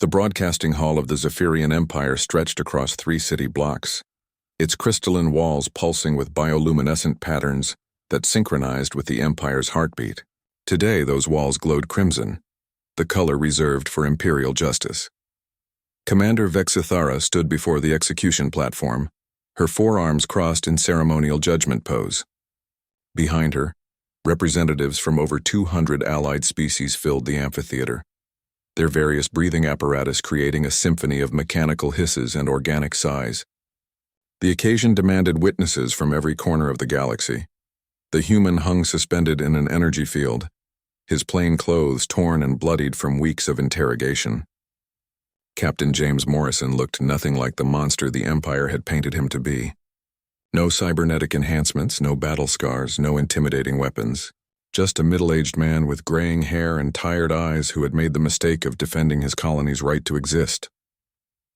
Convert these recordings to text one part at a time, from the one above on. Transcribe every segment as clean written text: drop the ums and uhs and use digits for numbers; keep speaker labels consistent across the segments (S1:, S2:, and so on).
S1: The broadcasting hall of the Zephyrian Empire stretched across 3 city blocks, its crystalline walls pulsing with bioluminescent patterns that synchronized with the Empire's heartbeat. Today, those walls glowed crimson, the color reserved for imperial justice. Commander Vexithara stood before the execution platform, her forearms crossed in ceremonial judgment pose. Behind her, representatives from over 200 allied species filled the amphitheater, their various breathing apparatus creating a symphony of mechanical hisses and organic sighs. The occasion demanded witnesses from every corner of the galaxy. The human hung suspended in an energy field, his plain clothes torn and bloodied from weeks of interrogation. Captain James Morrison looked nothing like the monster the Empire had painted him to be. No cybernetic enhancements, no battle scars, no intimidating weapons. Just a middle-aged man with graying hair and tired eyes who had made the mistake of defending his colony's right to exist.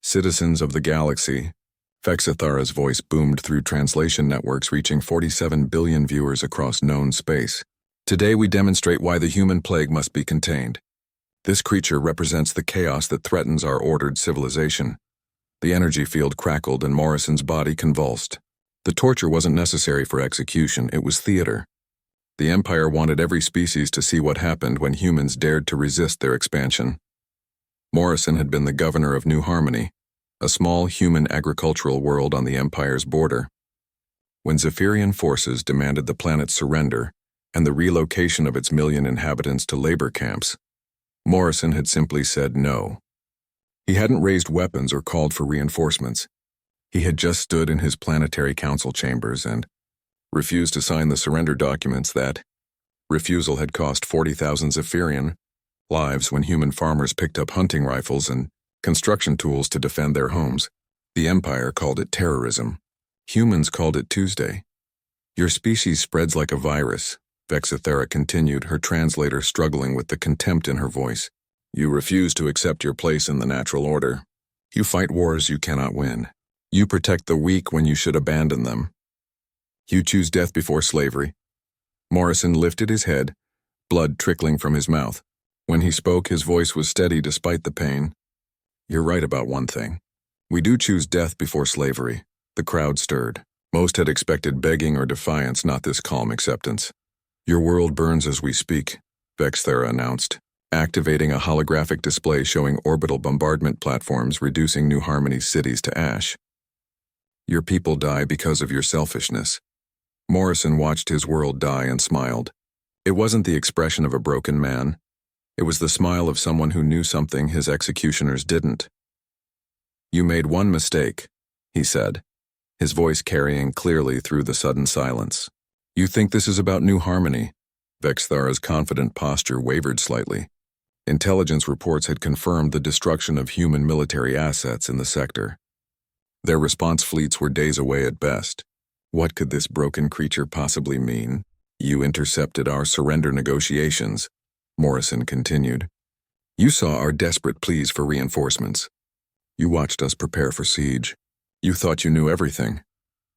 S1: Citizens of the galaxy, Vexithara's voice boomed through translation networks reaching 47 billion viewers across known space. Today we demonstrate why the human plague must be contained. This creature represents the chaos that threatens our ordered civilization. The energy field crackled and Morrison's body convulsed. The torture wasn't necessary for execution, it was theater. The Empire wanted every species to see what happened when humans dared to resist their expansion. Morrison had been the governor of New Harmony, a small human agricultural world on the Empire's border. When Zephyrian forces demanded the planet's surrender and the relocation of its 1 million inhabitants to labor camps, Morrison had simply said no. He hadn't raised weapons or called for reinforcements. He had just stood in his planetary council chambers and refused to sign the surrender documents that refusal had cost 40,000 Zephyrian lives when human farmers picked up hunting rifles and construction tools to defend their homes. The Empire called it terrorism. Humans called it Tuesday. Your species spreads like a virus, Vexithara continued, her translator struggling with the contempt in her voice. You refuse to accept your place in the natural order. You fight wars you cannot win. You protect the weak when you should abandon them. You choose death before slavery. Morrison lifted his head, blood trickling from his mouth. When he spoke, his voice was steady despite the pain. You're right about one thing. We do choose death before slavery. The crowd stirred. Most had expected begging or defiance, not this calm acceptance. Your world burns as we speak, Vexithara announced, activating a holographic display showing orbital bombardment platforms reducing New Harmony's cities to ash. Your people die because of your selfishness. Morrison watched his world die and smiled. It wasn't the expression of a broken man. It was the smile of someone who knew something his executioners didn't. You made one mistake, he said, his voice carrying clearly through the sudden silence. You think this is about New Harmony? Vexithara's confident posture wavered slightly. Intelligence reports had confirmed the destruction of human military assets in the sector. Their response fleets were days away at best. What could this broken creature possibly mean? You intercepted our surrender negotiations, Morrison continued. You saw our desperate pleas for reinforcements. You watched us prepare for siege. You thought you knew everything.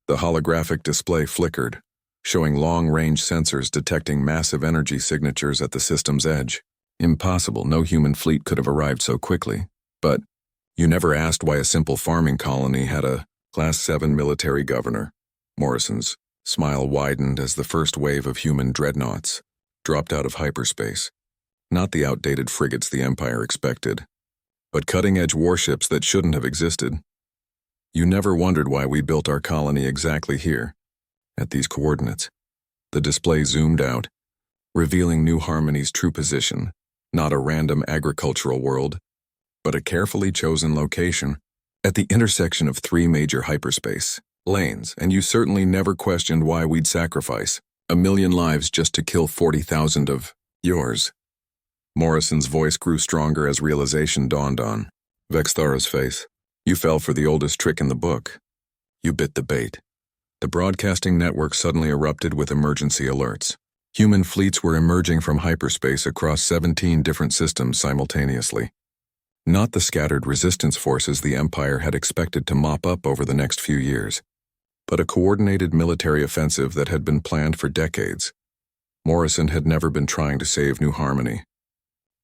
S1: The holographic display flickered, showing long-range sensors detecting massive energy signatures at the system's edge. Impossible, no human fleet could have arrived so quickly. But you never asked why a simple farming colony had a Class 7 military governor. Morrison's smile widened as the first wave of human dreadnoughts dropped out of hyperspace. Not the outdated frigates the Empire expected, but cutting-edge warships that shouldn't have existed. You never wondered why we built our colony exactly here, at these coordinates. The display zoomed out, revealing New Harmony's true position, not a random agricultural world, but a carefully chosen location at the intersection of 3 major hyperspace lanes, and you certainly never questioned why we'd sacrifice 1 million lives just to kill 40,000 of yours. Morrison's voice grew stronger as realization dawned on Vexithara's face. You fell for the oldest trick in the book. You bit the bait. The broadcasting network suddenly erupted with emergency alerts. Human fleets were emerging from hyperspace across 17 different systems simultaneously. Not the scattered resistance forces the Empire had expected to mop up over the next few years, but a coordinated military offensive that had been planned for decades. Morrison had never been trying to save New Harmony.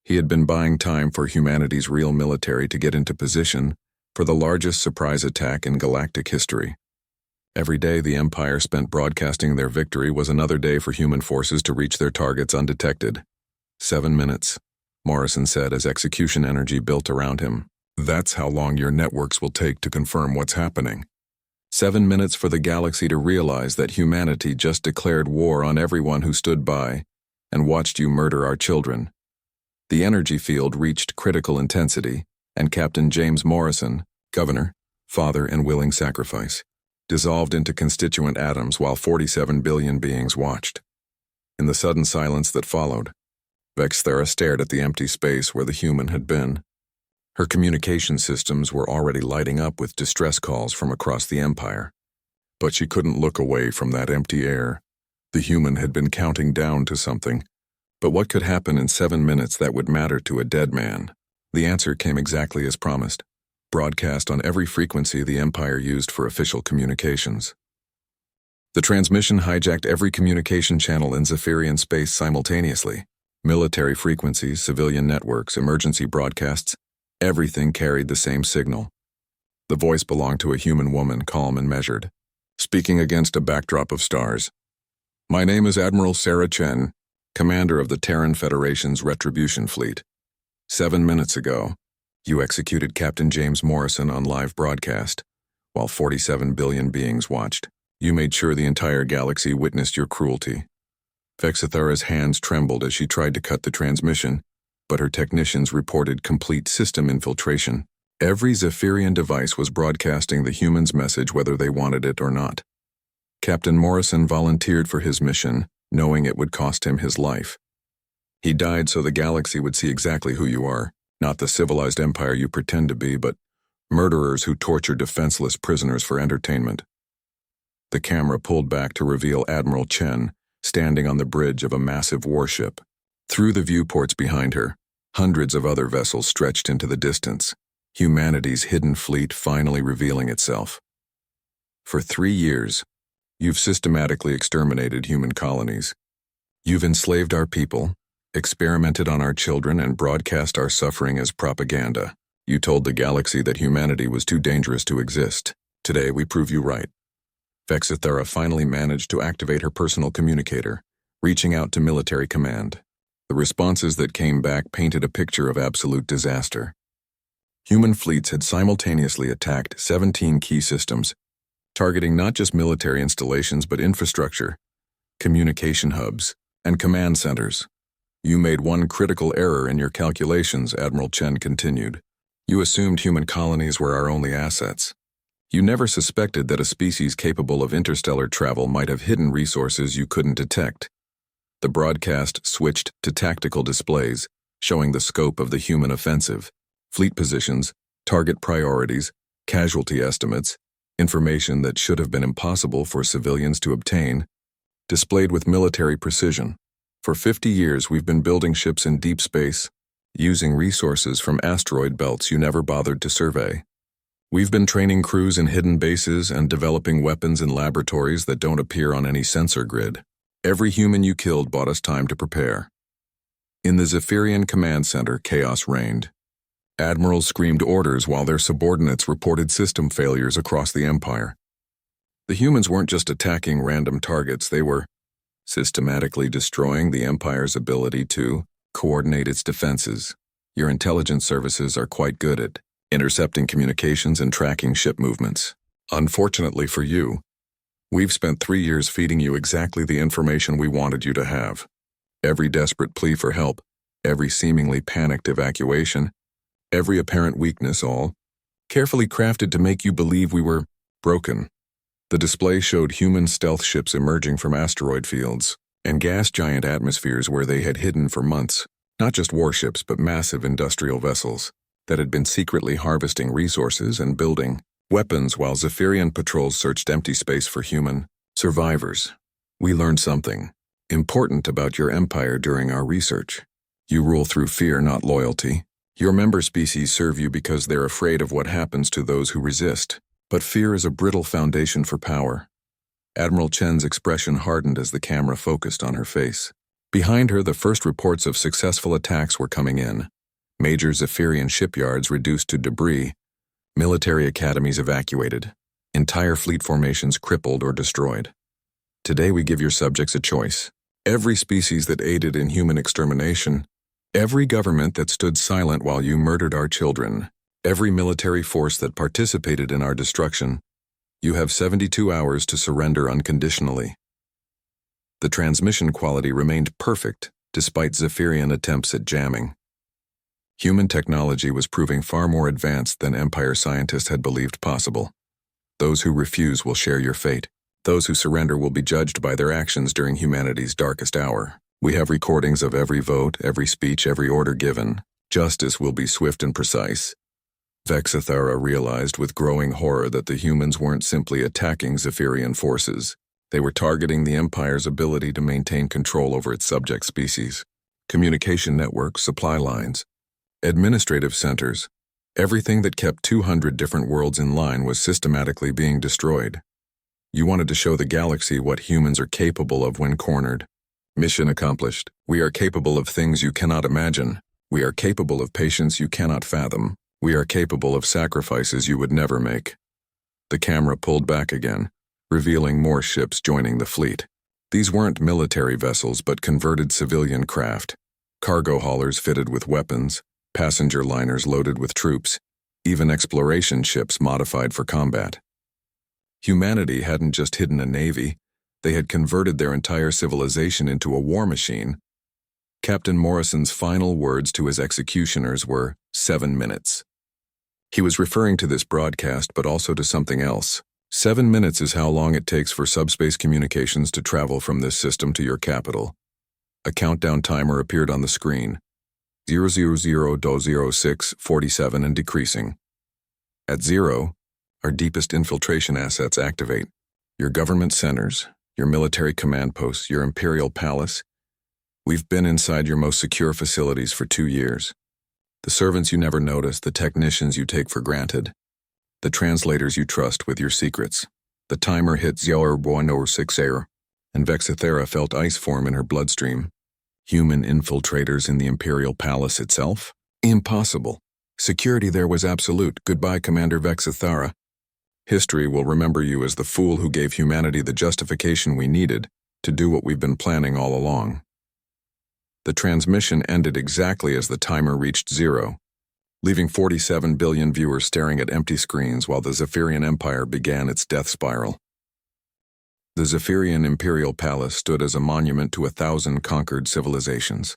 S1: He had been buying time for humanity's real military to get into position for the largest surprise attack in galactic history. Every day the Empire spent broadcasting their victory was another day for human forces to reach their targets undetected. 7 minutes, Morrison said as execution energy built around him. That's how long your networks will take to confirm what's happening. 7 minutes for the galaxy to realize that humanity just declared war on everyone who stood by and watched you murder our children. The energy field reached critical intensity, and Captain James Morrison, governor, father, and willing sacrifice, dissolved into constituent atoms while 47 billion beings watched. In the sudden silence that followed, Vexthera stared at the empty space where the human had been. Her communication systems were already lighting up with distress calls from across the Empire. But she couldn't look away from that empty air. The human had been counting down to something. But what could happen in 7 minutes that would matter to a dead man? The answer came exactly as promised, broadcast on every frequency the Empire used for official communications. The transmission hijacked every communication channel in Zephyrian space simultaneously. Military frequencies, civilian networks, emergency broadcasts, everything carried the same signal. The voice belonged to a human woman, calm and measured, speaking against a backdrop of stars. My name is Admiral Sarah Chen, commander of the Terran Federation's Retribution Fleet. 7 minutes ago, you executed Captain James Morrison on live broadcast, while 47 billion beings watched. You made sure the entire galaxy witnessed your cruelty. Vexthera's hands trembled as she tried to cut the transmission, but her technicians reported complete system infiltration. Every Zephyrian device was broadcasting the human's message whether they wanted it or not. Captain Morrison volunteered for his mission, knowing it would cost him his life. He died so the galaxy would see exactly who you are, not the civilized empire you pretend to be, but murderers who torture defenseless prisoners for entertainment. The camera pulled back to reveal Admiral Chen, standing on the bridge of a massive warship. Through the viewports behind her, hundreds of other vessels stretched into the distance, humanity's hidden fleet finally revealing itself. For 3 years, you've systematically exterminated human colonies. You've enslaved our people, experimented on our children, and broadcast our suffering as propaganda. You told the galaxy that humanity was too dangerous to exist. Today, we prove you right. Vexthera finally managed to activate her personal communicator, reaching out to military command. The responses that came back painted a picture of absolute disaster. Human fleets had simultaneously attacked 17 key systems, targeting not just military installations but infrastructure, communication hubs, and command centers. You made one critical error in your calculations, Admiral Chen continued. You assumed human colonies were our only assets. You never suspected that a species capable of interstellar travel might have hidden resources you couldn't detect. The broadcast switched to tactical displays, showing the scope of the human offensive, fleet positions, target priorities, casualty estimates, information that should have been impossible for civilians to obtain, displayed with military precision. For 50 years we've been building ships in deep space, using resources from asteroid belts you never bothered to survey. We've been training crews in hidden bases and developing weapons in laboratories that don't appear on any sensor grid. Every human you killed bought us time to prepare. In the Zephyrian command center, chaos reigned. Admirals screamed orders while their subordinates reported system failures across the Empire. The humans weren't just attacking random targets, they were systematically destroying the Empire's ability to coordinate its defenses. Your intelligence services are quite good at intercepting communications and tracking ship movements. Unfortunately for you, we've spent 3 years feeding you exactly the information we wanted you to have. Every desperate plea for help, every seemingly panicked evacuation, every apparent weakness, all carefully crafted to make you believe we were broken. The display showed human stealth ships emerging from asteroid fields and gas giant atmospheres where they had hidden for months, not just warships but massive industrial vessels that had been secretly harvesting resources and building weapons while Zephyrian patrols searched empty space for human survivors. We learned something important about your empire during our research. You rule through fear, not loyalty. Your member species serve you because they're afraid of what happens to those who resist. But fear is a brittle foundation for power. Admiral Chen's expression hardened as the camera focused on her face. Behind her, the first reports of successful attacks were coming in. Major Zephyrian shipyards reduced to debris, military academies evacuated, entire fleet formations crippled or destroyed. Today we give your subjects a choice. Every species that aided in human extermination, every government that stood silent while you murdered our children, every military force that participated in our destruction, you have 72 hours to surrender unconditionally. The transmission quality remained perfect despite Zephyrian attempts at jamming. Human technology was proving far more advanced than Empire scientists had believed possible. Those who refuse will share your fate. Those who surrender will be judged by their actions during humanity's darkest hour. We have recordings of every vote, every speech, every order given. Justice will be swift and precise. Vexithara realized with growing horror that the humans weren't simply attacking Zephyrian forces. They were targeting the Empire's ability to maintain control over its subject species. Communication networks, supply lines, administrative centers, everything that kept 200 different worlds in line was systematically being destroyed. You wanted to show the galaxy what humans are capable of when cornered. Mission accomplished. We are capable of things you cannot imagine. We are capable of patience you cannot fathom. We are capable of sacrifices you would never make. The camera pulled back again, revealing more ships joining the fleet. These weren't military vessels but converted civilian craft. Cargo haulers fitted with weapons, passenger liners loaded with troops, even exploration ships modified for combat. Humanity hadn't just hidden a navy, they had converted their entire civilization into a war machine. Captain Morrison's final words to his executioners were, 7 minutes. He was referring to this broadcast but also to something else. 7 minutes is how long it takes for subspace communications to travel from this system to your capital. A countdown timer appeared on the screen. 000:06:47 and decreasing. At 0, our deepest infiltration assets activate. Your government centers, your military command posts, your imperial palace. We've been inside your most secure facilities for 2 years. The servants you never notice, the technicians you take for granted, the translators you trust with your secrets. The timer hit 0:106, and Vexithara felt ice form in her bloodstream. Human infiltrators in the Imperial Palace itself? Impossible. Security there was absolute. Goodbye, Commander Vexithara. History will remember you as the fool who gave humanity the justification we needed to do what we've been planning all along. The transmission ended exactly as the timer reached 0, leaving 47 billion viewers staring at empty screens while the Zephyrian Empire began its death spiral. The Zephyrian Imperial Palace stood as a monument to 1,000 conquered civilizations,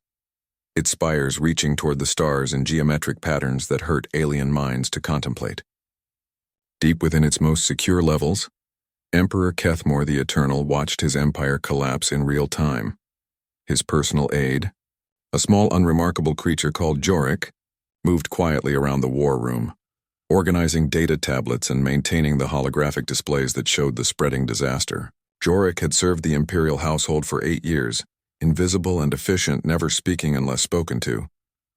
S1: its spires reaching toward the stars in geometric patterns that hurt alien minds to contemplate. Deep within its most secure levels, Emperor Kethmor the Eternal watched his empire collapse in real time. His personal aide, a small unremarkable creature called Jorik, moved quietly around the war room, organizing data tablets and maintaining the holographic displays that showed the spreading disaster. Jorik had served the imperial household for 8 years, invisible and efficient, never speaking unless spoken to.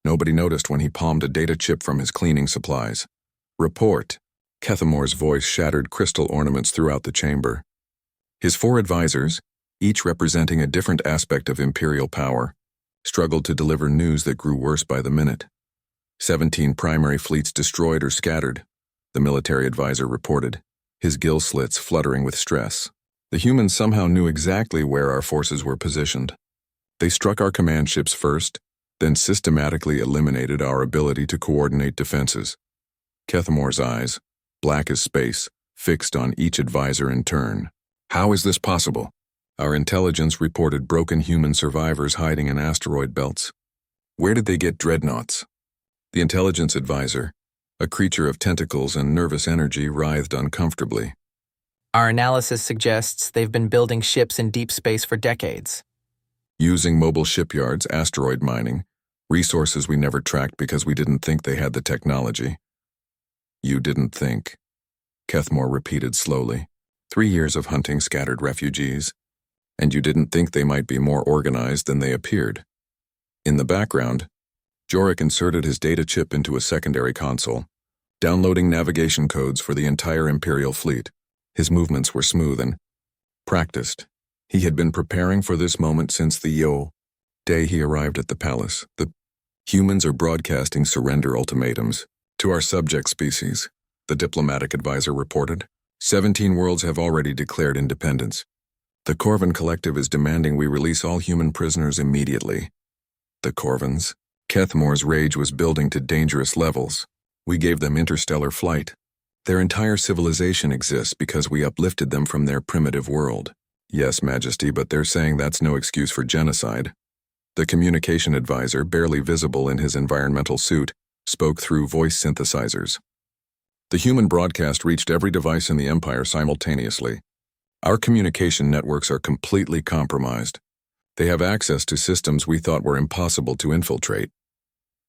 S1: Nobody noticed when he palmed a data chip from his cleaning supplies. Report. Kethmor's voice shattered crystal ornaments throughout the chamber. His 4 advisors, each representing a different aspect of imperial power, struggled to deliver news that grew worse by the minute. 17 primary fleets destroyed or scattered, the military advisor reported, his gill slits fluttering with stress. The humans somehow knew exactly where our forces were positioned. They struck our command ships first, then systematically eliminated our ability to coordinate defenses. Kethmor's eyes, black as space, fixed on each advisor in turn. How is this possible? Our intelligence reported broken human survivors hiding in asteroid belts. Where did they get dreadnoughts? The intelligence advisor, a creature of tentacles and nervous energy, writhed uncomfortably.
S2: Our analysis suggests they've been building ships in deep space for decades.
S1: Using mobile shipyards, asteroid mining, resources we never tracked because we didn't think they had the technology. You didn't think, Kethmor repeated slowly. 3 years of hunting scattered refugees, and you didn't think they might be more organized than they appeared. In the background, Jorik inserted his data chip into a secondary console, downloading navigation codes for the entire Imperial fleet. His movements were smooth and practiced. He had been preparing for this moment since the day he arrived at the palace, the humans are broadcasting surrender ultimatums to our subject species, the diplomatic advisor reported. 17 worlds have already declared independence. The Corvin Collective is demanding we release all human prisoners immediately. The Corvins? Kethmore's rage was building to dangerous levels. We gave them interstellar flight. Their entire civilization exists because we uplifted them from their primitive world. Yes, Majesty, but they're saying that's no excuse for genocide. The communication advisor, barely visible in his environmental suit, spoke through voice synthesizers. The human broadcast reached every device in the Empire simultaneously. Our communication networks are completely compromised. They have access to systems we thought were impossible to infiltrate.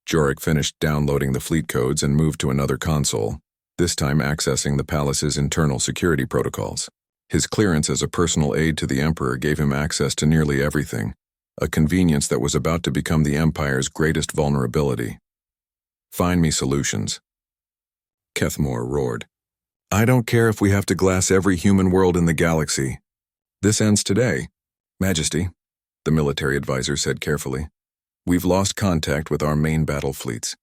S1: Jorik finished downloading the fleet codes and moved to another console, this time accessing the palace's internal security protocols. His clearance as a personal aide to the Emperor gave him access to nearly everything, a convenience that was about to become the Empire's greatest vulnerability. Find me solutions. Kethmore roared. I don't care if we have to glass every human world in the galaxy. This ends today, Majesty, the military advisor said carefully. We've lost contact with our main battle fleets.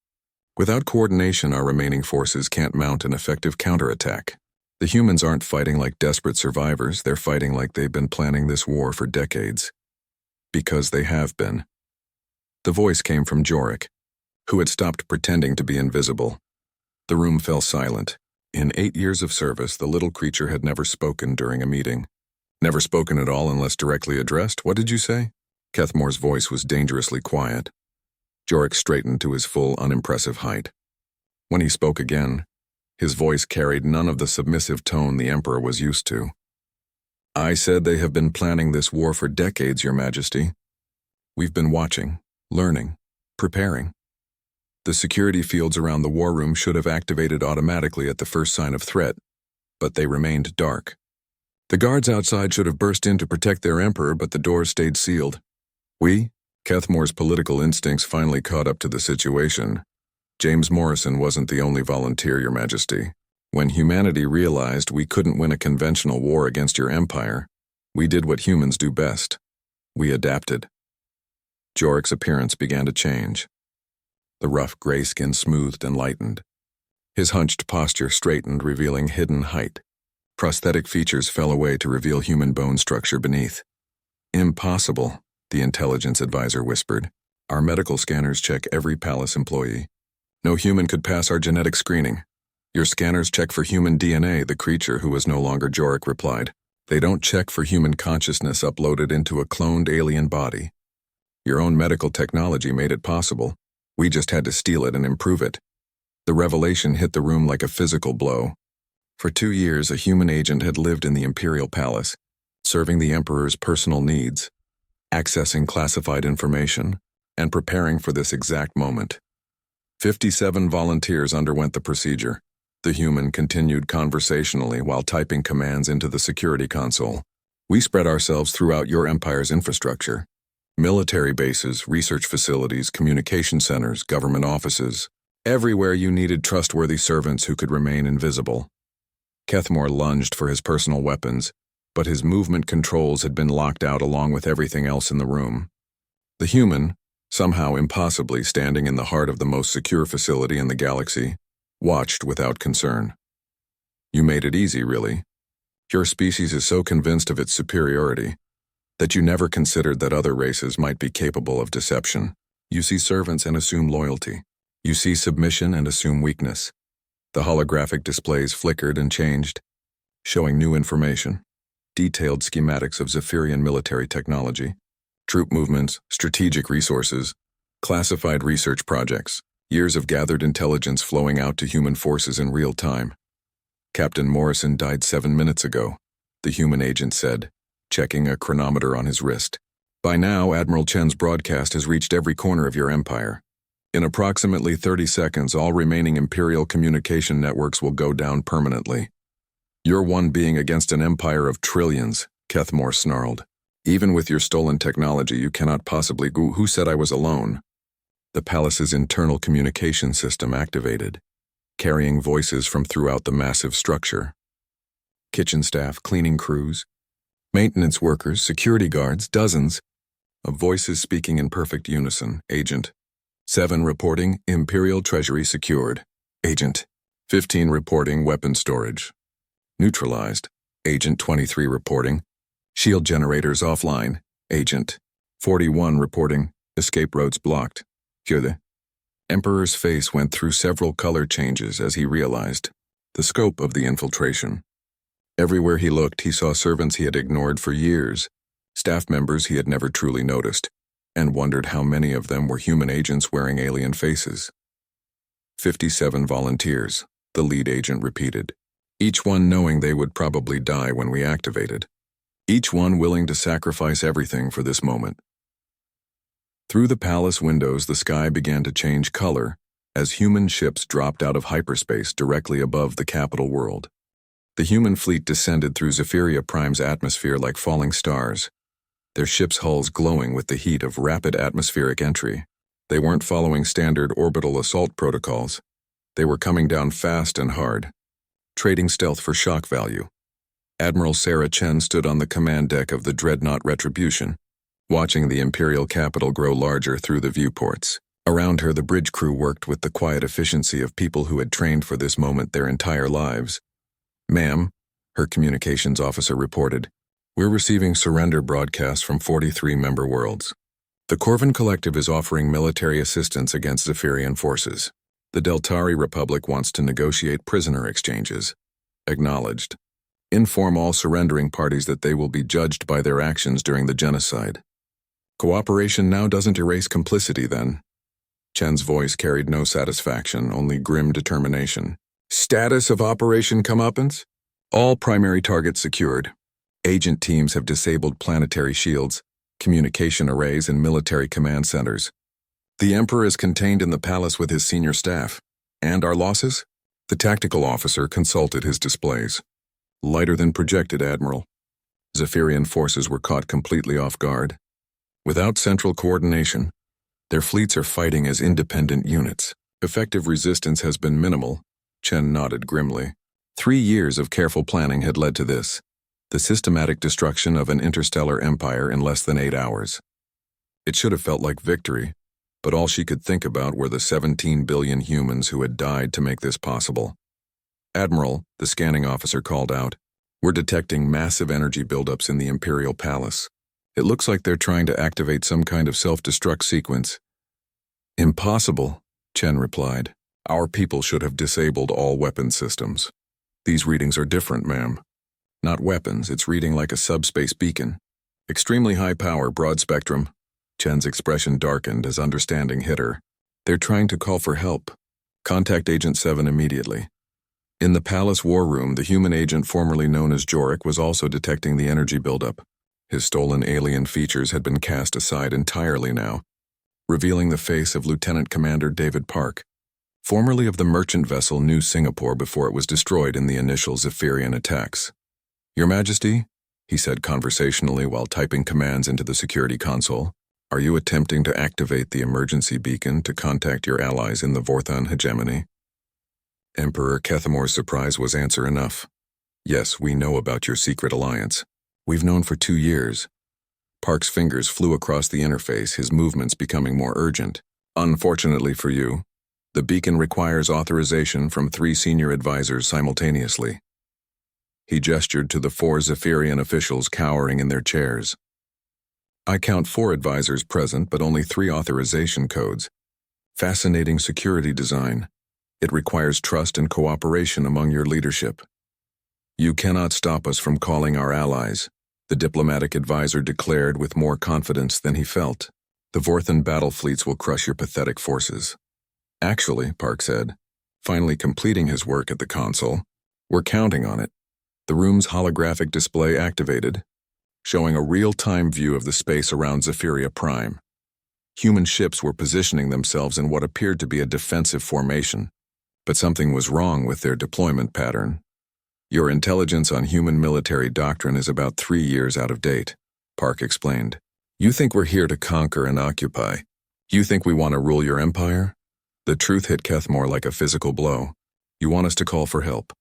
S1: Without coordination, our remaining forces can't mount an effective counterattack. The humans aren't fighting like desperate survivors, they're fighting like they've been planning this war for decades. Because they have been. The voice came from Jorik, who had stopped pretending to be invisible. The room fell silent. In 8 years of service, the little creature had never spoken during a meeting. Never spoken at all unless directly addressed. What did you say? Kethmore's voice was dangerously quiet. Jorik straightened to his full, unimpressive height. When he spoke again, his voice carried none of the submissive tone the Emperor was used to. I said they have been planning this war for decades, Your Majesty. We've been watching, learning, preparing. The security fields around the war room should have activated automatically at the first sign of threat, but they remained dark. The guards outside should have burst in to protect their Emperor, but the doors stayed sealed. Kethmore's political instincts finally caught up to the situation. James Morrison wasn't the only volunteer, Your Majesty. When humanity realized we couldn't win a conventional war against your empire, we did what humans do best. We adapted. Jorik's appearance began to change. The rough gray skin smoothed and lightened. His hunched posture straightened, revealing hidden height. Prosthetic features fell away to reveal human bone structure beneath. Impossible, the intelligence advisor whispered. Our medical scanners check every palace employee. No human could pass our genetic screening. Your scanners check for human DNA, the creature who was no longer Jorik replied. They don't check for human consciousness uploaded into a cloned alien body. Your own medical technology made it possible. We just had to steal it and improve it. The revelation hit the room like a physical blow. For 2 years, a human agent had lived in the Imperial Palace, serving the Emperor's personal needs, accessing classified information, and preparing for this exact moment. 57 volunteers underwent the procedure. The human continued conversationally while typing commands into the security console. We spread ourselves throughout your empire's infrastructure. Military bases, research facilities, communication centers, government offices. Everywhere you needed trustworthy servants who could remain invisible. Kethmore lunged for his personal weapons, but his movement controls had been locked out along with everything else in the room. The human, somehow impossibly standing in the heart of the most secure facility in the galaxy, watched without concern. You made it easy, really. Your species is so convinced of its superiority that you never considered that other races might be capable of deception. You see servants and assume loyalty. You see submission and assume weakness. The holographic displays flickered and changed, showing new information, detailed schematics of Zephyrian military technology, troop movements, strategic resources, classified research projects, years of gathered intelligence flowing out to human forces in real time. Captain Morrison died 7 minutes ago, the human agent said, checking a chronometer on his wrist. By now, Admiral Chen's broadcast has reached every corner of your empire. In approximately 30 seconds, all remaining Imperial communication networks will go down permanently. You're one being against an empire of trillions, Kethmore snarled. Even with your stolen technology, you cannot possibly go. Who said I was alone? The palace's internal communication system activated, carrying voices from throughout the massive structure. Kitchen staff, cleaning crews, maintenance workers, security guards, dozens. of voices speaking in perfect unison. Agent 7 reporting Imperial Treasury secured. Agent 15 reporting weapon storage neutralized. Agent 23 reporting shield generators offline. Agent 41 reporting escape roads blocked. The Emperor's face went through several color changes as he realized the scope of the infiltration. Everywhere he looked, he saw servants he had ignored for years, staff members he had never truly noticed, and wondered how many of them were human agents wearing alien faces. 57 volunteers, the lead agent repeated, each one knowing they would probably die when we activated, each one willing to sacrifice everything for this moment. Through the palace windows, the sky began to change color as human ships dropped out of hyperspace directly above the capital world. The human fleet descended through Zephyria Prime's atmosphere like falling stars, their ships' hulls glowing with the heat of rapid atmospheric entry. They weren't following standard orbital assault protocols. They were coming down fast and hard, trading stealth for shock value. Admiral Sarah Chen stood on the command deck of the dreadnought Retribution, watching the Imperial capital grow larger through the viewports. Around her, the bridge crew worked with the quiet efficiency of people who had trained for this moment their entire lives. "Ma'am," her communications officer reported, "we're receiving surrender broadcasts from 43 member worlds. The Corvin Collective is offering military assistance against Zephyrian forces. The Deltari Republic wants to negotiate prisoner exchanges. Acknowledged. Inform all surrendering parties that they will be judged by their actions during the genocide. Cooperation now doesn't erase complicity, then." Chen's voice carried no satisfaction, only grim determination. "Status of Operation Comeuppance? All primary targets secured. Agent teams have disabled planetary shields, communication arrays, and military command centers. The Emperor is contained in the palace with his senior staff. And our losses?" The tactical officer consulted his displays. "Lighter than projected, Admiral. Zephyrian forces were caught completely off guard. Without central coordination, their fleets are fighting as independent units. Effective resistance has been minimal." Chen nodded grimly. 3 years of careful planning had led to this, the systematic destruction of an interstellar empire in less than 8 hours. It should have felt like victory, but all she could think about were the 17 billion humans who had died to make this possible. "Admiral," the scanning officer called out, "we're detecting massive energy buildups in the Imperial Palace. It looks like they're trying to activate some kind of self-destruct sequence." "Impossible," Chen replied. "Our people should have disabled all weapon systems. These readings are different, ma'am. Not weapons, it's reading like a subspace beacon. Extremely high power, broad spectrum." Chen's expression darkened as understanding hit her. "They're trying to call for help. Contact Agent 7 immediately." In the palace war room, the human agent formerly known as Jorik was also detecting the energy buildup. His stolen alien features had been cast aside entirely now, revealing the face of Lieutenant Commander David Park, formerly of the merchant vessel New Singapore before it was destroyed in the initial Zephyrian attacks. "Your Majesty," he said conversationally while typing commands into the security console, "are you attempting to activate the emergency beacon to contact your allies in the Vorthan hegemony?" Emperor Kethamor's surprise was answer enough. "Yes, we know about your secret alliance. We've known for 2 years." Park's fingers flew across the interface, his movements becoming more urgent. "Unfortunately for you, the beacon requires authorization from 3 senior advisors simultaneously." He gestured to the 4 Zephyrian officials cowering in their chairs. "I count 4 advisors present, but only 3 authorization codes. Fascinating security design. It requires trust and cooperation among your leadership. You cannot stop us from calling our allies," the diplomatic advisor declared with more confidence than he felt. "The Vorthan battle fleets will crush your pathetic forces." "Actually," Park said, finally completing his work at the console, "we're counting on it." The room's holographic display activated, showing a real-time view of the space around Zephyria Prime. Human ships were positioning themselves in what appeared to be a defensive formation, but something was wrong with their deployment pattern. "Your intelligence on human military doctrine is about 3 years out of date," Park explained. "You think we're here to conquer and occupy. You think we want to rule your empire?" The truth hit Kethamor like a physical blow. "You want us to call for help.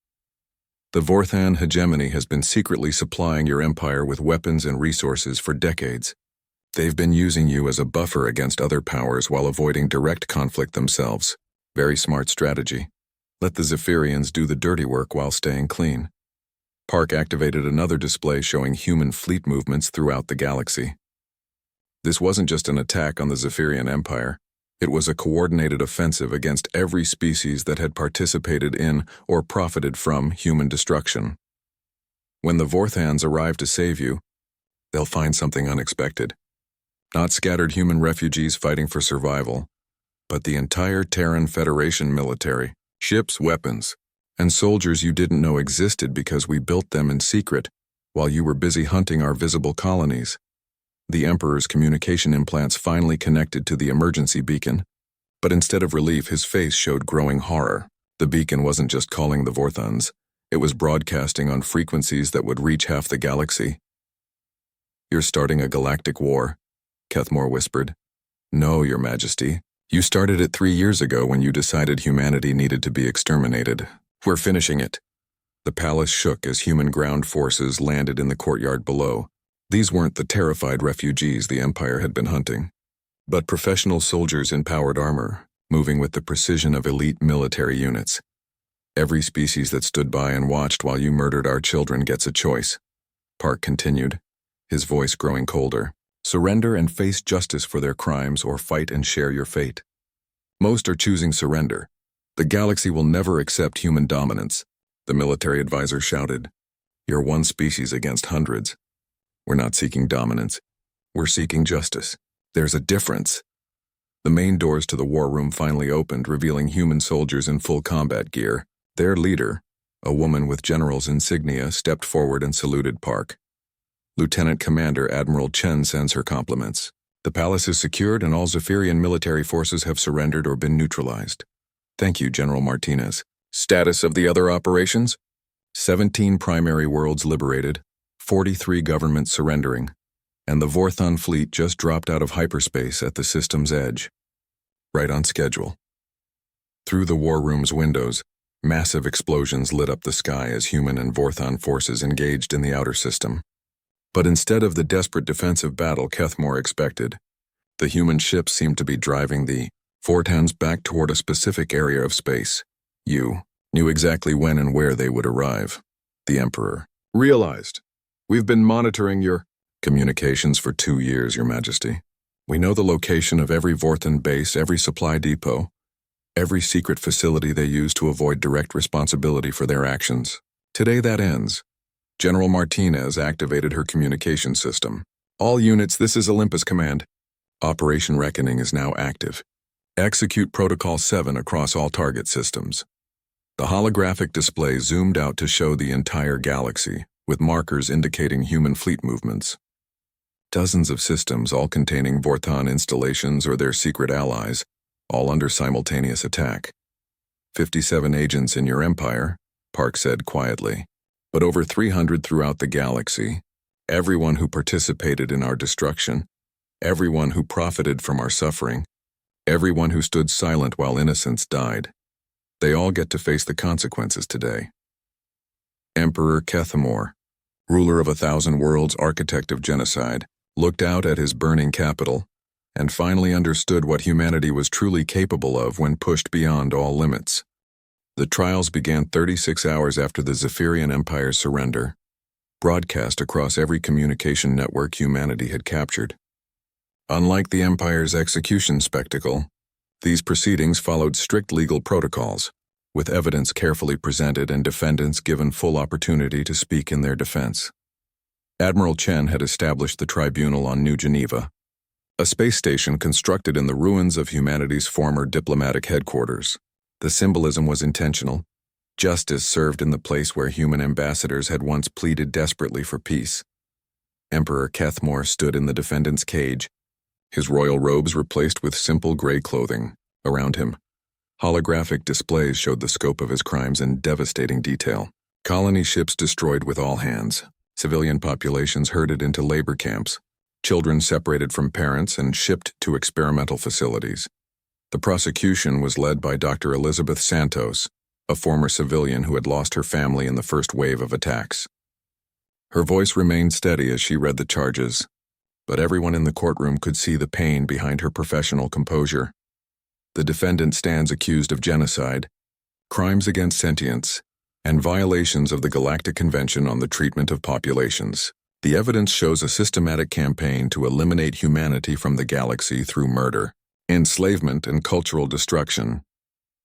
S1: The Vorthan hegemony has been secretly supplying your empire with weapons and resources for decades. They've been using you as a buffer against other powers while avoiding direct conflict themselves. Very smart strategy. Let the Zephyrians do the dirty work while staying clean. Park activated another display showing human fleet movements throughout the galaxy. This wasn't just an attack on the Zephyrian Empire. It was a coordinated offensive against every species that had participated in or profited from human destruction. When the Vorthans arrive to save you, they'll find something unexpected. Not scattered human refugees fighting for survival, but the entire Terran Federation military, ships, weapons, and soldiers you didn't know existed because we built them in secret while you were busy hunting our visible colonies. The Emperor's communication implants finally connected to the emergency beacon, but instead of relief, his face showed growing horror. The beacon wasn't just calling the Vorthans, it was broadcasting on frequencies that would reach half the galaxy. "You're starting a galactic war," Kethmore whispered. "No, Your Majesty. You started it 3 years ago when you decided humanity needed to be exterminated. We're finishing it." The palace shook as human ground forces landed in the courtyard below. These weren't the terrified refugees the Empire had been hunting, but professional soldiers in powered armor, moving with the precision of elite military units. "Every species that stood by and watched while you murdered our children gets a choice," Park continued, his voice growing colder. "Surrender and face justice for their crimes, or fight and share your fate. Most are choosing surrender. The galaxy will never accept human dominance," the military advisor shouted. "You're one species against hundreds. We're not seeking dominance. We're seeking justice. There's a difference." The main doors to the war room finally opened, revealing human soldiers in full combat gear. Their leader, a woman with general's insignia, stepped forward and saluted Park. "Lieutenant Commander Admiral Chen sends her compliments. The palace is secured and all Zephyrian military forces have surrendered or been neutralized." "Thank you, General Martinez." "Status of the other operations?" 17 primary worlds liberated, 43 governments surrendering, and the Vorthon fleet just dropped out of hyperspace at the system's edge. Right on schedule. Through the war room's windows, massive explosions lit up the sky as human and Vorthon forces engaged in the outer system. But instead of the desperate defensive battle Kethmore expected, the human ships seemed to be driving the Vorthans back toward a specific area of space. You knew exactly when and where they would arrive. The Emperor realized, "We've been monitoring your communications for 2 years, Your Majesty. We know the location of every Vorthan base, every supply depot, every secret facility they use to avoid direct responsibility for their actions. Today that ends." General Martinez activated her communication system. "All units, this is Olympus Command. Operation Reckoning is now active. Execute Protocol 7 across all target systems." The holographic display zoomed out to show the entire galaxy, with markers indicating human fleet movements. Dozens of systems, all containing Vorthon installations or their secret allies, all under simultaneous attack. 57 agents in your empire, Park said quietly, but over 300 throughout the galaxy. Everyone who participated in our destruction, everyone who profited from our suffering, everyone who stood silent while innocents died. They all get to face the consequences today. Emperor Kethmore, ruler of 1,000 worlds, architect of genocide, looked out at his burning capital and finally understood what humanity was truly capable of when pushed beyond all limits. The trials began 36 hours after the Zephyrian Empire's surrender, broadcast across every communication network humanity had captured. Unlike the Empire's execution spectacle, these proceedings followed strict legal protocols, with evidence carefully presented and defendants given full opportunity to speak in their defense. Admiral Chen had established the tribunal on New Geneva, a space station constructed in the ruins of humanity's former diplomatic headquarters. The symbolism was intentional. Justice served in the place where human ambassadors had once pleaded desperately for peace. Emperor Kethmore stood in the defendant's cage, his royal robes replaced with simple gray clothing. Around him, holographic displays showed the scope of his crimes in devastating detail. Colony ships destroyed with all hands, civilian populations herded into labor camps, children separated from parents and shipped to experimental facilities. The prosecution was led by Dr. Elizabeth Santos, a former civilian who had lost her family in the first wave of attacks. Her voice remained steady as she read the charges. but everyone in the courtroom could see the pain behind her professional composure. The defendant stands accused of genocide, crimes against sentience, and violations of the Galactic Convention on the Treatment of Populations. The evidence shows a systematic campaign to eliminate humanity from the galaxy through murder, enslavement, and cultural destruction.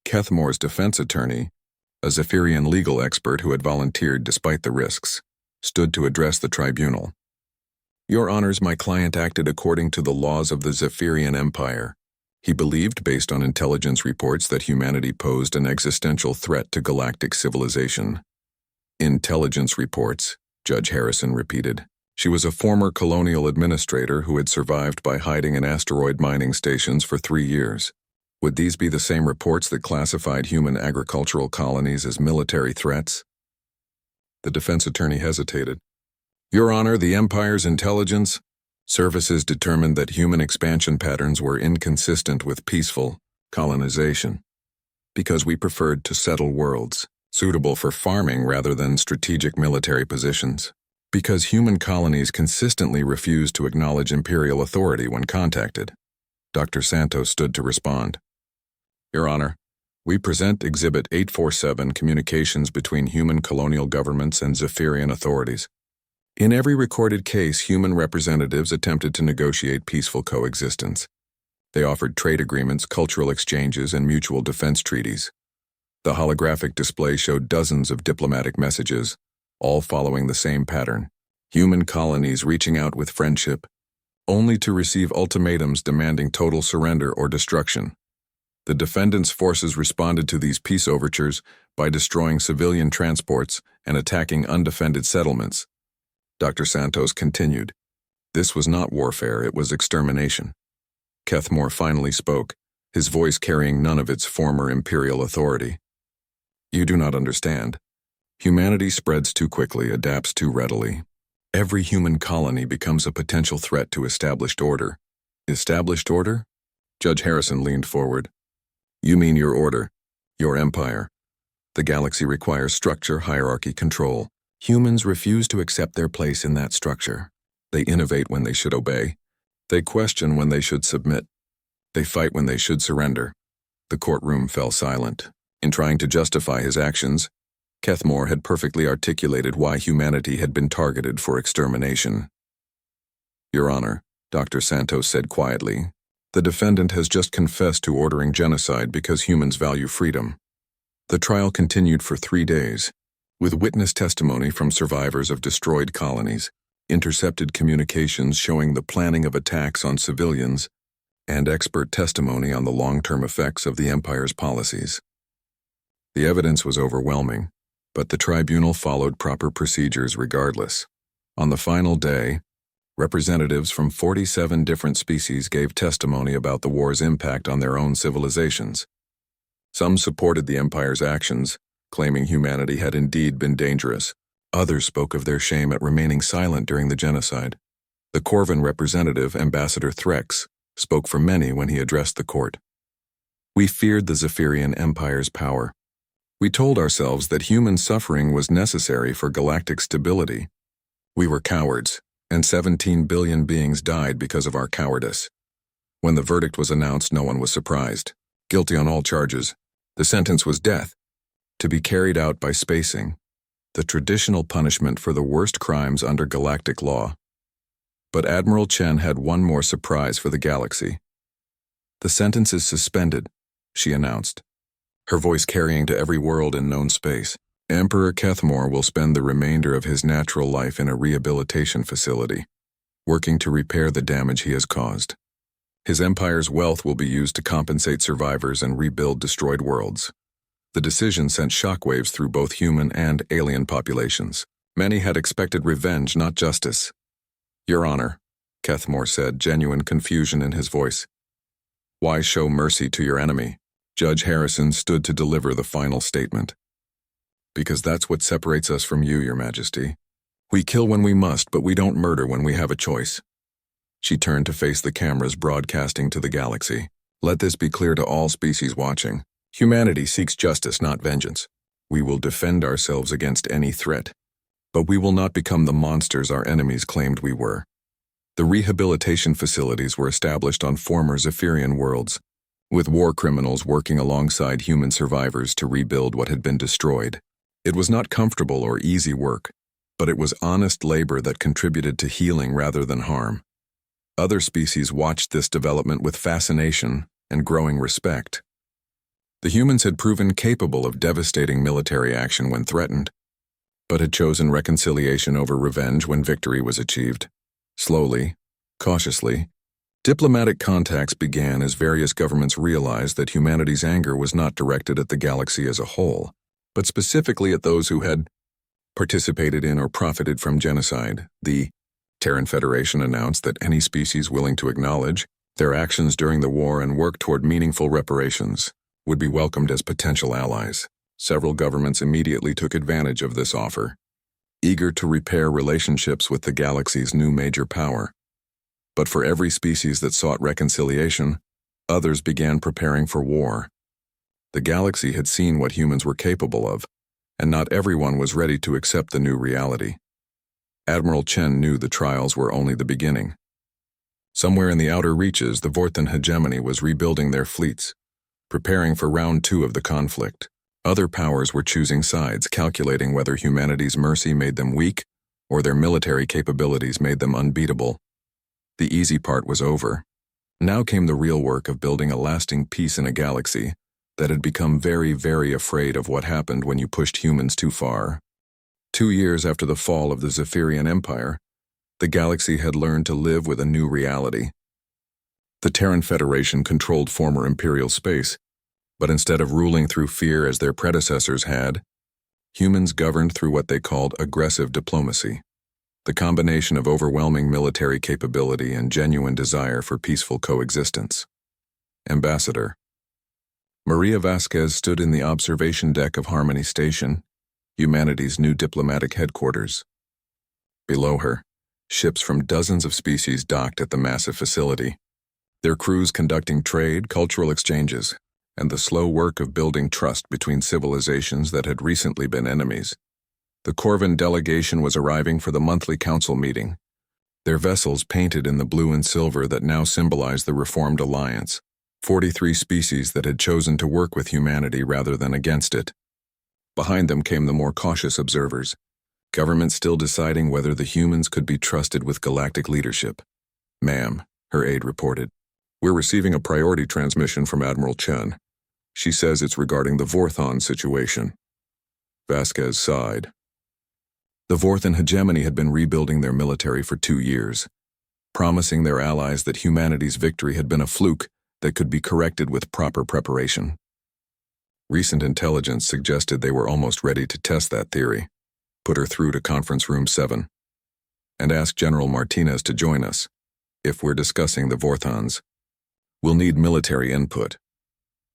S1: Kethmore's defense attorney, a Zephyrian legal expert who had volunteered despite the risks, stood to address the tribunal. Your Honors, my client acted according to the laws of the Zephyrian Empire. He believed, based on intelligence reports, that humanity posed an existential threat to galactic civilization. Intelligence reports, Judge Harrison repeated. She was a former colonial administrator who had survived by hiding in asteroid mining stations for 3 years. Would these be the same reports that classified human agricultural colonies as military threats? The defense attorney hesitated. Your Honor, the Empire's intelligence services determined that human expansion patterns were inconsistent with peaceful colonization, because we preferred to settle worlds suitable for farming rather than strategic military positions, because human colonies consistently refused to acknowledge imperial authority when contacted. Dr. Santos stood to respond. Your Honor, we present Exhibit 847, Communications between Human Colonial Governments and Zephyrian Authorities. In every recorded case, human representatives attempted to negotiate peaceful coexistence. They offered trade agreements, cultural exchanges, and mutual defense treaties. The holographic display showed dozens of diplomatic messages, all following the same pattern. Human colonies reaching out with friendship, only to receive ultimatums demanding total surrender or destruction. The defendant's forces responded to these peace overtures by destroying civilian transports and attacking undefended settlements. Dr. Santos continued. This was not warfare, it was extermination. Kethmore finally spoke, his voice carrying none of its former imperial authority. You do not understand. Humanity spreads too quickly, adapts too readily. Every human colony becomes a potential threat to established order. Established order? Judge Harrison leaned forward. You mean your order, your empire. The galaxy requires structure, hierarchy, control. Humans refuse to accept their place in that structure. They innovate when they should obey. They question when they should submit. They fight when they should surrender. The courtroom fell silent. In trying to justify his actions, Kethmore had perfectly articulated why humanity had been targeted for extermination. Your Honor, Dr. Santos said quietly, the defendant has just confessed to ordering genocide because humans value freedom. The trial continued for 3 days, with witness testimony from survivors of destroyed colonies, intercepted communications showing the planning of attacks on civilians, and expert testimony on the long-term effects of the Empire's policies. The evidence was overwhelming, but the tribunal followed proper procedures regardless. On the final day, representatives from 47 different species gave testimony about the war's impact on their own civilizations. Some supported the Empire's actions, claiming humanity had indeed been dangerous. Others spoke of their shame at remaining silent during the genocide. The Corvin representative, Ambassador Threx, spoke for many when he addressed the court. We feared the Zephyrian Empire's power. We told ourselves that human suffering was necessary for galactic stability. We were cowards, and 17 billion beings died because of our cowardice. When the verdict was announced, no one was surprised. Guilty on all charges. The sentence was death, to be carried out by spacing, the traditional punishment for the worst crimes under galactic law. But Admiral Chen had one more surprise for the galaxy. The sentence is suspended, she announced, her voice carrying to every world in known space. Emperor Kethmore will spend the remainder of his natural life in a rehabilitation facility, working to repair the damage he has caused. His empire's wealth will be used to compensate survivors and rebuild destroyed worlds. The decision sent shockwaves through both human and alien populations. Many had expected revenge, not justice. Your Honor, Kethmore said, genuine confusion in his voice. Why show mercy to your enemy? Judge Harrison stood to deliver the final statement. Because that's what separates us from you, Your Majesty. We kill when we must, but we don't murder when we have a choice. She turned to face the cameras broadcasting to the galaxy. Let this be clear to all species watching. Humanity seeks justice, not vengeance. We will defend ourselves against any threat, but we will not become the monsters our enemies claimed we were. The rehabilitation facilities were established on former Zephyrian worlds, with war criminals working alongside human survivors to rebuild what had been destroyed. It was not comfortable or easy work, but it was honest labor that contributed to healing rather than harm. Other species watched this development with fascination and growing respect. The humans had proven capable of devastating military action when threatened, but had chosen reconciliation over revenge when victory was achieved. Slowly, cautiously, diplomatic contacts began as various governments realized that humanity's anger was not directed at the galaxy as a whole, but specifically at those who had participated in or profited from genocide. The Terran Federation announced that any species willing to acknowledge their actions during the war and work toward meaningful reparations would be welcomed as potential allies. Several governments immediately took advantage of this offer, eager to repair relationships with the galaxy's new major power. But for every species that sought reconciliation, others began preparing for war. The galaxy had seen what humans were capable of, and not everyone was ready to accept the new reality. Admiral Chen knew the trials were only the beginning. Somewhere in the outer reaches, the Vorthan hegemony was rebuilding their fleets, preparing for round 2 of the conflict. Other powers were choosing sides, calculating whether humanity's mercy made them weak or their military capabilities made them unbeatable. The easy part was over. Now came the real work of building a lasting peace in a galaxy that had become very, very afraid of what happened when you pushed humans too far. 2 years after the fall of the Zephyrian Empire, the galaxy had learned to live with a new reality. The Terran Federation controlled former Imperial space, but instead of ruling through fear as their predecessors had, humans governed through what they called aggressive diplomacy. The combination of overwhelming military capability and genuine desire for peaceful coexistence. Ambassador Maria Vasquez stood in the observation deck of Harmony Station, humanity's new diplomatic headquarters. Below her, ships from dozens of species docked at the massive facility, their crews conducting trade, cultural exchanges, and the slow work of building trust between civilizations that had recently been enemies. The Corvin delegation was arriving for the monthly council meeting, their vessels painted in the blue and silver that now symbolized the Reformed Alliance, 43 species that had chosen to work with humanity rather than against it. Behind them came the more cautious observers, government still deciding whether the humans could be trusted with galactic leadership. "Ma'am," her aide reported, "we're receiving a priority transmission from Admiral Chen. She says it's regarding the Vorthon situation." Vasquez sighed. The Vorthan hegemony had been rebuilding their military for 2 years, promising their allies that humanity's victory had been a fluke that could be corrected with proper preparation. Recent intelligence suggested they were almost ready to test that theory. Put her through to Conference Room 7. And ask General Martinez to join us. If we're discussing the Vorthons, we'll need military input.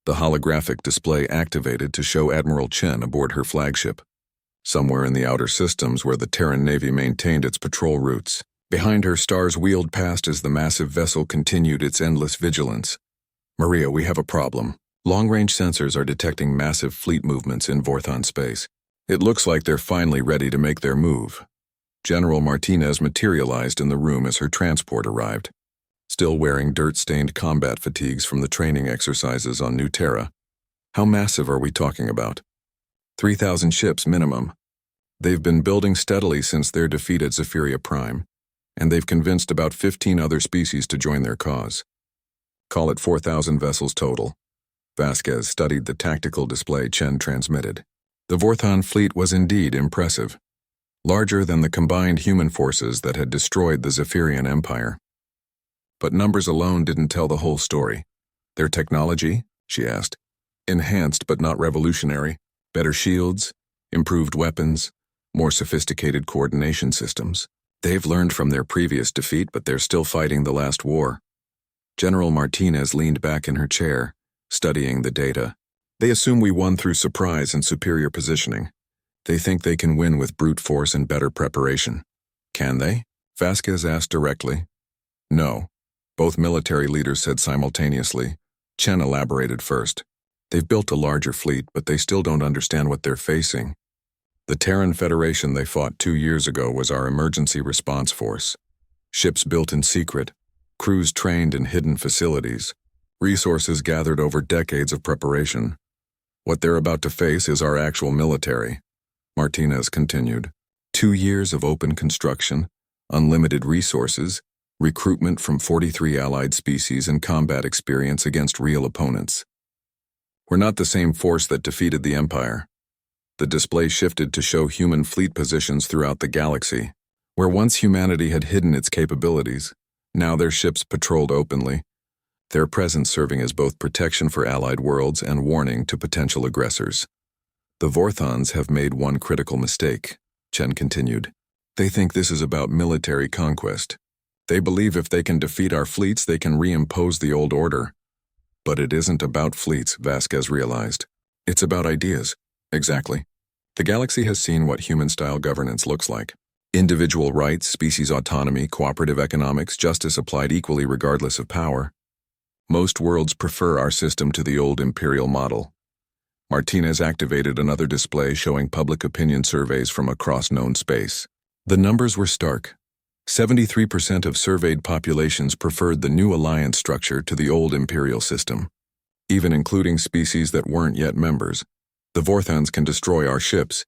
S1: The holographic display activated to show Admiral Chen aboard her flagship, somewhere in the outer systems where the Terran Navy maintained its patrol routes. Behind her, stars wheeled past as the massive vessel continued its endless vigilance. "Maria, we have a problem. Long-range sensors are detecting massive fleet movements in Vorthon space. It looks like they're finally ready to make their move." General Martinez materialized in the room as her transport arrived, still wearing dirt-stained combat fatigues from the training exercises on New Terra. "How massive are we talking about?" 3,000 ships minimum. They've been building steadily since their defeat at Zephyria Prime, and they've convinced about 15 other species to join their cause. Call it 4,000 vessels total. Vasquez studied the tactical display Chen transmitted. The Vorthon fleet was indeed impressive, larger than the combined human forces that had destroyed the Zephyrian Empire. But numbers alone didn't tell the whole story. "Their technology?" she asked. "Enhanced but not revolutionary. Better shields, improved weapons, more sophisticated coordination systems. They've learned from their previous defeat, but they're still fighting the last war." General Martinez leaned back in her chair, studying the data. "They assume we won through surprise and superior positioning. They think they can win with brute force and better preparation." "Can they?" Vasquez asked directly. "No," both military leaders said simultaneously. Chen elaborated first. "They've built a larger fleet, but they still don't understand what they're facing. The Terran Federation they fought 2 years ago was our emergency response force. Ships built in secret, crews trained in hidden facilities, resources gathered over decades of preparation. What they're about to face is our actual military, Martinez continued. 2 years of open construction, unlimited resources, recruitment from 43 allied species, and combat experience against real opponents. We're not the same force that defeated the Empire. The display shifted to show human fleet positions throughout the galaxy. Where once humanity had hidden its capabilities, now their ships patrolled openly, their presence serving as both protection for allied worlds and warning to potential aggressors. The Vorthons have made one critical mistake, Chen continued. They think this is about military conquest. They believe if they can defeat our fleets, they can reimpose the old order. But it isn't about fleets, Vasquez realized. It's about ideas. Exactly. The galaxy has seen what human-style governance looks like. Individual rights, species autonomy, cooperative economics, justice applied equally regardless of power. Most worlds prefer our system to the old imperial model. Martinez activated another display showing public opinion surveys from across known space. The numbers were stark. 73% of surveyed populations preferred the new alliance structure to the old imperial system. Even including species that weren't yet members, the Vorthons can destroy our ships,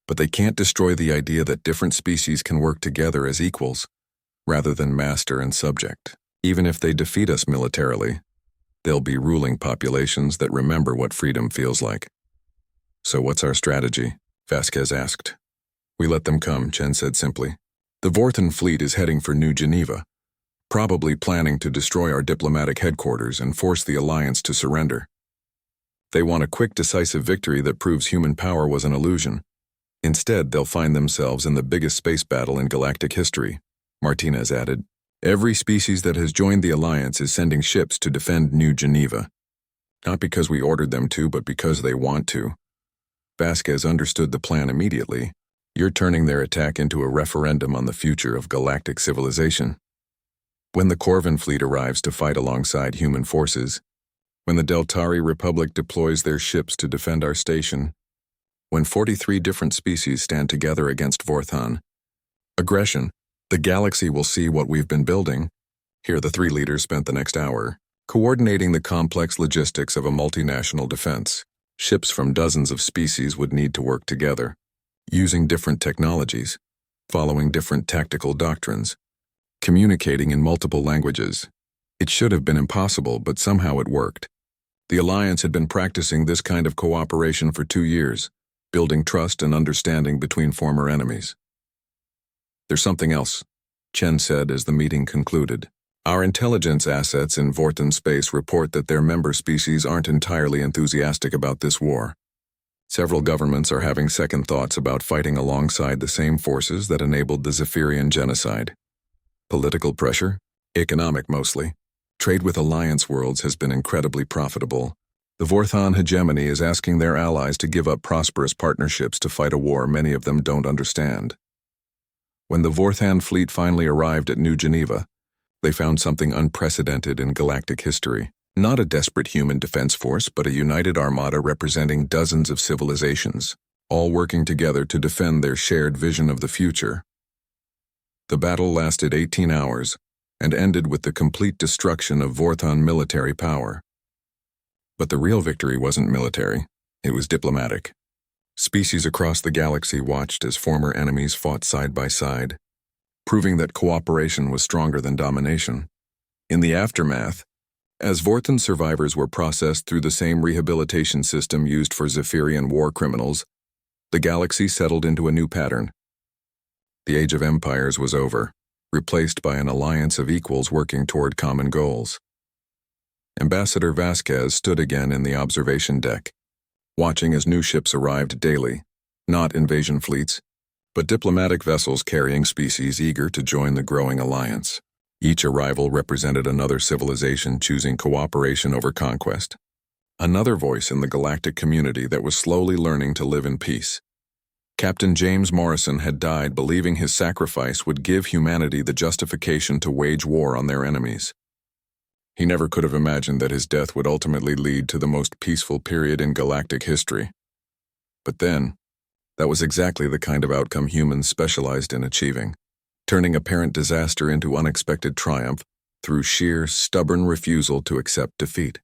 S1: but they can't destroy the idea that different species can work together as equals, rather than master and subject. Even if they defeat us militarily, they'll be ruling populations that remember what freedom feels like. So what's our strategy? Vasquez asked. We let them come, Chen said simply. The Vorthon fleet is heading for New Geneva, probably planning to destroy our diplomatic headquarters and force the alliance to surrender. They want a quick, decisive victory that proves human power was an illusion. Instead, they'll find themselves in the biggest space battle in galactic history, Martinez added. Every species that has joined the alliance is sending ships to defend New Geneva. Not because we ordered them to, but because they want to. Vasquez understood the plan immediately. You're turning their attack into a referendum on the future of galactic civilization. When the Corvin fleet arrives to fight alongside human forces, when the Deltari Republic deploys their ships to defend our station, when 43 different species stand together against Vorthon aggression, the galaxy will see what we've been building. Here the three leaders spent the next hour, coordinating the complex logistics of a multinational defense. Ships from dozens of species would need to work together, using different technologies, following different tactical doctrines, communicating in multiple languages. It should have been impossible, but somehow it worked. The Alliance had been practicing this kind of cooperation for 2 years, building trust and understanding between former enemies. There's something else, Chen said as the meeting concluded. Our intelligence assets in Vorthon space report that their member species aren't entirely enthusiastic about this war. Several governments are having second thoughts about fighting alongside the same forces that enabled the Zephyrian genocide. Political pressure? Economic mostly. Trade with alliance worlds has been incredibly profitable. The Vorthon hegemony is asking their allies to give up prosperous partnerships to fight a war many of them don't understand. When the Vorthon fleet finally arrived at New Geneva, they found something unprecedented in galactic history. Not a desperate human defense force, but a united armada representing dozens of civilizations, all working together to defend their shared vision of the future. The battle lasted 18 hours and ended with the complete destruction of Vorthon military power. But the real victory wasn't military, it was diplomatic. Species across the galaxy watched as former enemies fought side by side, proving that cooperation was stronger than domination. In the aftermath, as Vorthon survivors were processed through the same rehabilitation system used for Zephyrian war criminals, the galaxy settled into a new pattern. The Age of Empires was over, replaced by an alliance of equals working toward common goals. Ambassador Vasquez stood again in the observation deck, watching as new ships arrived daily, not invasion fleets, but diplomatic vessels carrying species eager to join the growing alliance. Each arrival represented another civilization choosing cooperation over conquest. Another voice in the galactic community that was slowly learning to live in peace. Captain James Morrison had died believing his sacrifice would give humanity the justification to wage war on their enemies. He never could have imagined that his death would ultimately lead to the most peaceful period in galactic history. But then, that was exactly the kind of outcome humans specialized in achieving. turning apparent disaster into unexpected triumph through sheer, stubborn refusal to accept defeat.